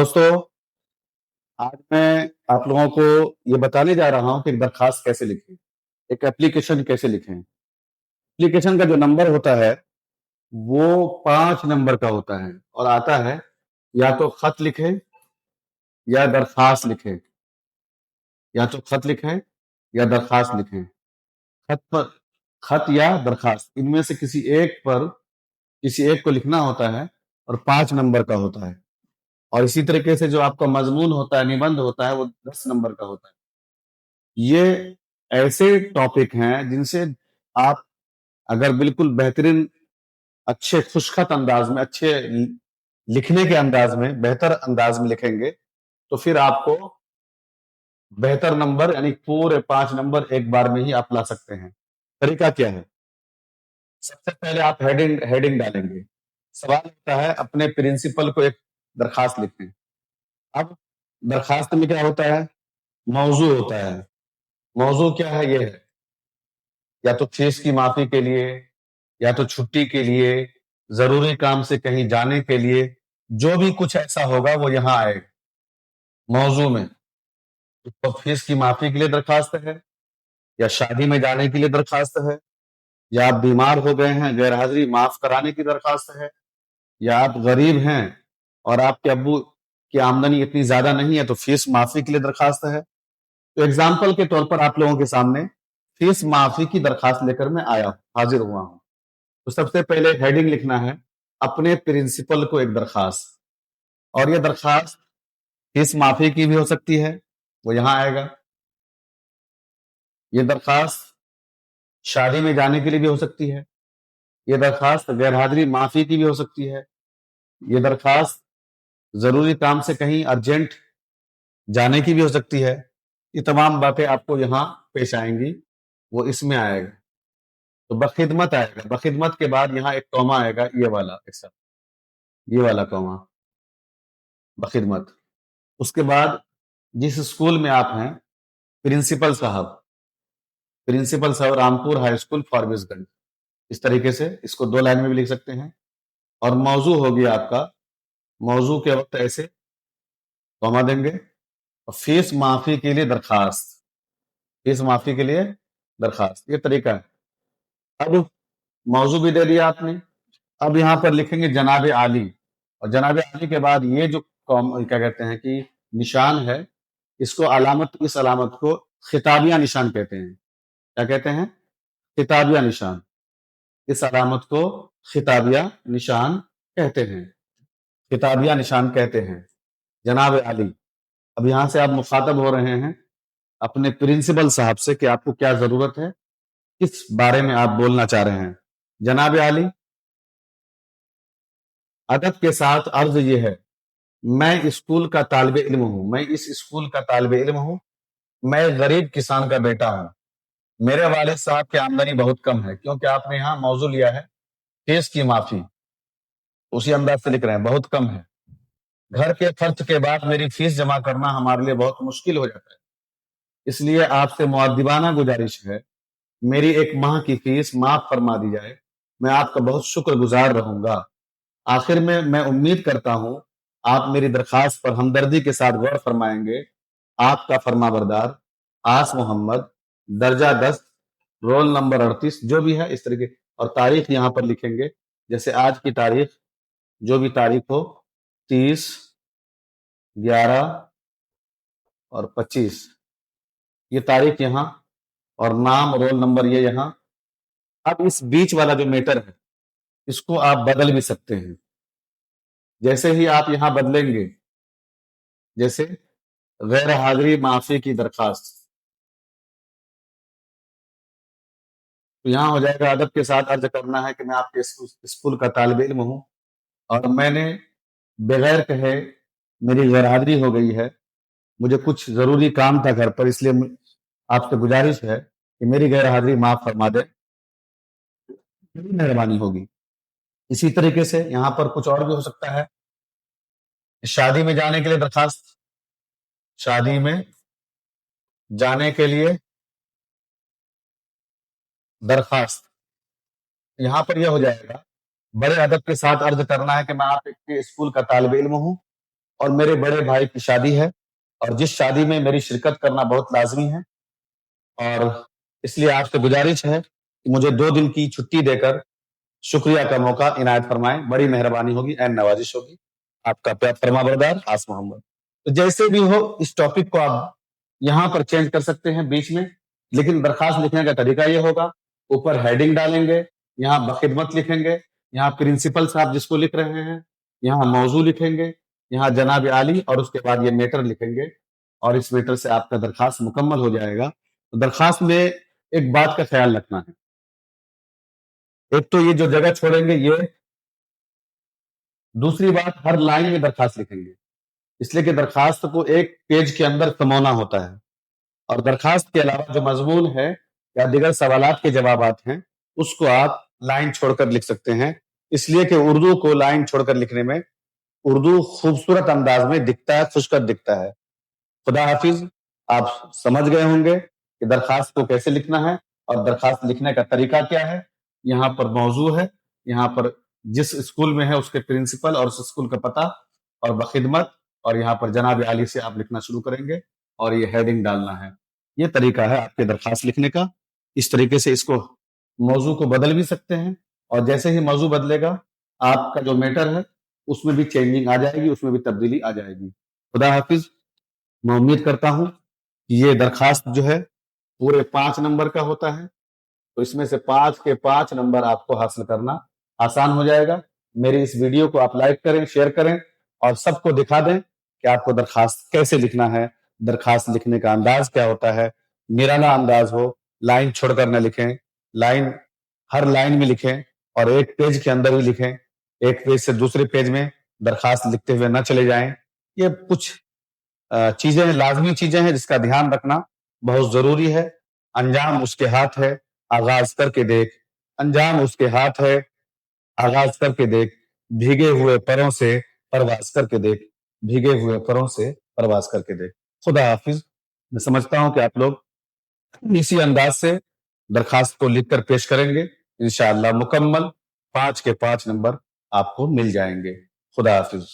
दोस्तों, आज मैं आप लोगों को ये बताने जा रहा हूँ कि एक दरखास्त कैसे लिखें, एक एप्लीकेशन कैसे लिखें। एप्लीकेशन का जो नंबर होता है, वो 5 नंबर का होता है और आता है या तो खत लिखें या दरखास्त लिखें, या तो खत लिखें या दरखास्त लिखें। खत पर खत या दरखास्त इनमें से किसी एक को लिखना होता है और 5 नंबर का होता है। और इसी तरीके से जो आपका मजमून होता है, निबंध होता है, वो 10 नंबर का होता है। ये ऐसे टॉपिक हैं जिनसे आप अगर बिल्कुल बेहतरीन अच्छे खुशखत अंदाज में अच्छे लिखने के अंदाज में बेहतर अंदाज में लिखेंगे तो फिर आपको बेहतर नंबर यानी पूरे 5 नंबर एक बार में ही आप ला सकते हैं। तरीका क्या है? सबसे पहले आप हेडिंग डालेंगे। सवाल होता है अपने प्रिंसिपल को एक दरखास्त लिखें। अब दरखास्त में क्या होता है? मौजू होता है। मौजू क्या है? ये है या तो फीस की माफी के लिए, या तो छुट्टी के लिए, जरूरी काम से कहीं जाने के लिए, जो भी कुछ ऐसा होगा वो यहाँ आएगा मौजू में। तो फीस की माफी के लिए दरखास्त है, या शादी में जाने के लिए दरखास्त है, या आप बीमार हो गए हैं गैर हाजिरी माफ कराने की दरखास्त है, या आप गरीब हैं और आपके अब्बू की आमदनी इतनी ज्यादा नहीं है तो फीस माफी के लिए दरखास्त है। तो एग्जाम्पल के तौर पर आप लोगों के सामने फीस माफी की दरखास्त लेकर मैं हाजिर हुआ हूं। तो सबसे पहले हेडिंग लिखना है अपने प्रिंसिपल को एक दरखास्त। और ये दरखास्त फीस माफी की भी हो सकती है, वो यहां आएगा। ये दरखास्त शादी में जाने के लिए भी हो सकती है। ये दरखास्त गैरहाजिरी माफी की भी हो सकती है। ये दरखास्त जरूरी काम से कहीं अर्जेंट जाने की भी हो सकती है। ये तमाम बातें आपको यहाँ पेश आएंगी, वो इसमें आएगा। तो बखिदमत आएगा, बखिदमत के बाद यहाँ एक कॉमा आएगा, ये वाला एक साथ, ये वाला कॉमा, बखिदमत। उसके बाद जिस स्कूल में आप हैं, प्रिंसिपल साहब रामपुर हाई स्कूल फॉरबिसगंज, इस तरीके से इसको 2 लाइन में भी लिख सकते हैं। और मौजू हो गया आपका, मौजू के वक्त ऐसे कॉमा देंगे। और फीस माफी के लिए दरखास्त, फीस माफी के लिए दरखास्त, ये तरीका है। अब मौजू भी दे दिया आपने। अब यहाँ पर लिखेंगे जनाब आली, और जनाब आली के बाद ये जो क्या कहते हैं कि निशान है, इसको इस अलामत को खिताबिया निशान कहते हैं। क्या कहते हैं? खिताबिया निशान। इस अलामत को खिताबिया निशान कहते हैं, खिताबिया निशान कहते हैं। जनाब आली। अब यहां से आप मुखातब हो रहे हैं अपने प्रिंसिपल साहब से कि आपको क्या जरूरत है, किस बारे में आप बोलना चाह रहे हैं। जनाब आली, अदब के साथ अर्ज ये है, मैं स्कूल का तालिब इल्म हूं, मैं इस स्कूल का तालिब इल्म हूं, मैं गरीब किसान का बेटा हूं, मेरे वालिद साहब की आमदनी बहुत कम है। क्योंकि आपने यहाँ मौजू लिया है फीस की माफी, उसी अंदाज से लिख रहे हैं बहुत कम है। घर के खर्च के बाद मेरी फीस जमा करना हमारे लिए बहुत मुश्किल हो जाता है, इसलिए आपसे मुअद्दिबाना गुजारिश है, मेरी एक माह की फीस माफ फरमा दी जाए, मैं आपका बहुत शुक्रगुजार रहूंगा। आखिर में मैं उम्मीद करता हूं आप मेरी दरखास्त पर हमदर्दी के साथ गौर फरमाएंगे। आपका फरमाबरदार आस मोहम्मद, दर्जा 10, रोल नंबर 38, जो भी है इस तरीके। और तारीख यहां पर लिखेंगे, जैसे आज की तारीख, जो भी तारीख हो, 30, 11 और 25, ये तारीख यहाँ, और नाम रोल नंबर ये यहाँ। अब इस बीच वाला जो मैटर है, इसको आप बदल भी सकते हैं। जैसे ही आप यहां बदलेंगे, जैसे गैर हाजिरी माफी की दरखास्त, तो यहां हो जाएगा अदब के साथ अर्ज करना है कि मैं आपके स्कूल का तालिब इल्म हूं और मैंने बगैर कहे मेरी गैर हाजिरी हो गई है, मुझे कुछ जरूरी काम था घर पर, इसलिए आपसे गुजारिश है कि मेरी गैर हाजिरी माफ फरमा दे, मेरी मेहरबानी होगी। इसी तरीके से यहां पर कुछ और भी हो सकता है। शादी में जाने के लिए दरखास्त, शादी में जाने के लिए दरखास्त, यहां पर यह हो जाएगा, बड़े अदब के साथ अर्ज करना है कि मैं आपके स्कूल का तालिब इल्म हूं اور میرے بڑے بھائی کی شادی ہے اور جس شادی میں میری شرکت کرنا بہت لازمی ہے، اور اس لیے آپ سے گزارش ہے کہ مجھے 2 دن کی چھٹی دے کر شکریہ کا موقع عنایت فرمائیں، بڑی مہربانی ہوگی، عین نوازش ہوگی۔ آپ کا پیار فرما بردار آس محمد۔ تو جیسے بھی ہو اس ٹاپک کو آپ یہاں پر چینج کر سکتے ہیں بیچ میں، لیکن درخواست لکھنے کا طریقہ یہ ہوگا، اوپر ہیڈنگ ڈالیں گے، یہاں بخدمت لکھیں گے، یہاں پرنسپل صاحب جس کو لکھ رہے ہیں، یہاں موضوع لکھیں گے، یہاں جناب عالی، اور اس کے بعد یہ میٹر لکھیں گے، اور اس میٹر سے آپ کا درخواست مکمل ہو جائے گا۔ تو درخواست میں ایک بات کا خیال رکھنا ہے، ایک تو یہ جو جگہ چھوڑیں گے یہ، دوسری بات ہر لائن میں درخواست لکھیں گے، اس لیے کہ درخواست کو ایک پیج کے اندر سمونا ہوتا ہے، اور درخواست کے علاوہ جو مضمون ہے یا دیگر سوالات کے جوابات ہیں اس کو آپ لائن چھوڑ کر لکھ سکتے ہیں، اس لیے کہ اردو کو لائن چھوڑ کر لکھنے میں اردو خوبصورت انداز میں دکھتا ہے، خوشخط دکھتا ہے۔ خدا حافظ۔ آپ سمجھ گئے ہوں گے کہ درخواست کو کیسے لکھنا ہے اور درخواست لکھنے کا طریقہ کیا ہے۔ یہاں پر موضوع ہے، یہاں پر جس اسکول میں ہے اس کے پرنسپل اور اس اسکول کا پتہ اور بخدمت، اور یہاں پر جناب عالی سے آپ لکھنا شروع کریں گے اور یہ ہیڈنگ ڈالنا ہے۔ یہ طریقہ ہے آپ کے درخواست لکھنے کا۔ اس طریقے سے اس کو موضوع کو بدل بھی سکتے ہیں، اور جیسے ہی موضوع بدلے گا آپ کا جو میٹر ہے اس میں بھی چینجنگ آ جائے گی، اس میں بھی تبدیلی آ جائے گی۔ خدا حافظ۔ میں امید کرتا ہوں کہ یہ درخواست جو ہے پورے 5 نمبر کا ہوتا ہے، تو اس میں سے 5 کے 5 نمبر آپ کو حاصل کرنا آسان ہو جائے گا۔ میری اس ویڈیو کو آپ لائک کریں، شیئر کریں، اور سب کو دکھا دیں کہ آپ کو درخواست کیسے لکھنا ہے، درخواست لکھنے کا انداز کیا ہوتا ہے، نرالا انداز ہو، لائن چھوڑ کر نہ لکھیں، لائن ہر لائن میں لکھیں، اور ایک پیج کے اندر بھی لکھیں، ایک پیج سے دوسرے پیج میں درخواست لکھتے ہوئے نہ چلے جائیں۔ یہ کچھ چیزیں لازمی چیزیں ہیں جس کا دھیان رکھنا بہت ضروری ہے۔ انجام اس کے ہاتھ ہے، آغاز کر کے دیکھ، انجام اس کے ہاتھ ہے، آغاز کر کے دیکھ، بھیگے ہوئے پروں سے پرواز کر کے دیکھ، بھیگے ہوئے پروں سے پرواز کر کے دیکھ۔ خدا حافظ۔ میں سمجھتا ہوں کہ آپ لوگ اسی انداز سے درخواست کو لکھ کر پیش کریں گے، انشاءاللہ مکمل 5 کے 5 نمبر آپ کو مل جائیں گے۔ خدا حافظ۔